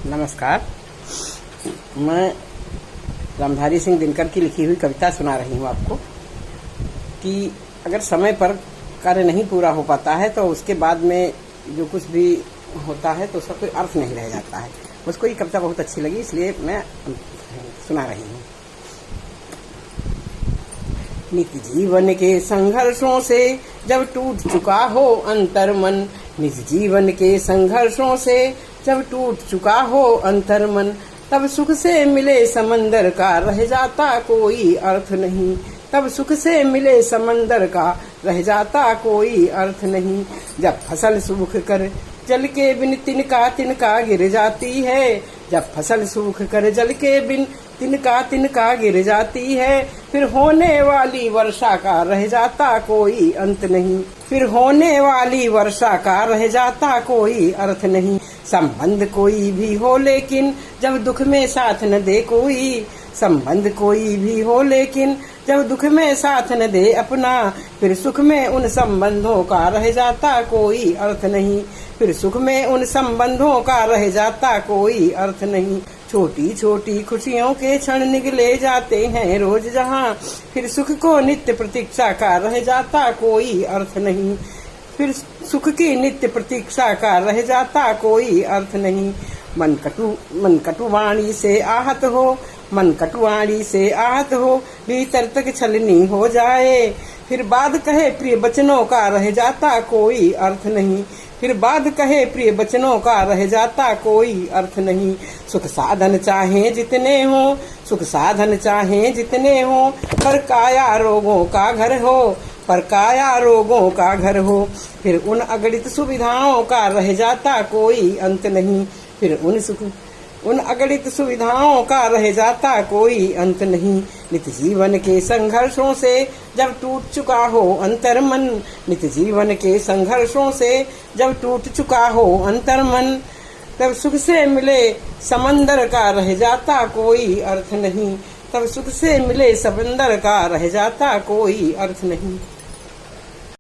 नमस्कार। मैं रामधारी सिंह दिनकर की लिखी हुई कविता सुना रही हूँ आपको कि अगर समय पर कार्य नहीं पूरा हो पाता है तो उसके बाद में जो कुछ भी होता है तो उसका कोई अर्थ नहीं रह जाता है। मुझको ये कविता बहुत अच्छी लगी, इसलिए मैं सुना रही हूँ। नित्य जीवन के संघर्षों से जब टूट चुका हो अंतर्मन, निज जीवन के संघर्षों से जब टूट चुका हो अंतर्मन, तब सुख से मिले समंदर का रह जाता कोई अर्थ नहीं। तब सुख से मिले समंदर का रह जाता कोई अर्थ नहीं। जब फसल सूख कर जल के बिन तिनका तिनका गिर जाती है, जब फसल सूख कर जल के बिन तिनका तिनका गिर जाती है, फिर होने वाली वर्षा का रह जाता कोई अंत नहीं। फिर होने वाली वर्षा का रह जाता कोई अर्थ नहीं। संबंध कोई भी हो लेकिन जब दुख में साथ न दे कोई, संबंध कोई भी हो लेकिन जब दुख में साथ न दे अपना, फिर सुख में उन संबंधों का रह जाता कोई अर्थ नहीं। फिर सुख में उन संबंधों का रह जाता कोई अर्थ नहीं। छोटी छोटी खुशियों के क्षण निकले जाते हैं रोज जहाँ, फिर सुख को नित्य प्रतीक्षा का रह जाता कोई अर्थ नहीं। फिर सुख की नित्य प्रतीक्षा का रह जाता कोई अर्थ नहीं। मन कटुवाणी से आहत हो, मन कटुवाणी से आहत हो, भीतर तक छलनी हो जाए, फिर बाद कहे प्रिय वचनों का रह जाता कोई अर्थ नहीं। फिर बाद कहे प्रिय वचनों का रह जाता कोई अर्थ नहीं। सुख साधन चाहे जितने हो, सुख साधन चाहे जितने हो, पर काया रोगों का घर हो, पर काया रोगों का घर हो, फिर उन अगणित सुविधाओं का रह जाता कोई अंत नहीं। फिर उन अगणित सुविधाओं का रह जाता कोई अंत नहीं। नित्य जीवन के संघर्षों से जब टूट चुका हो अंतर्मन, नित्य जीवन के संघर्षों से जब टूट चुका हो अंतर्मन, तब सुख से मिले समंदर का रह जाता कोई अर्थ नहीं। तब सुख से मिले समंदर का रह जाता कोई अर्थ नहीं।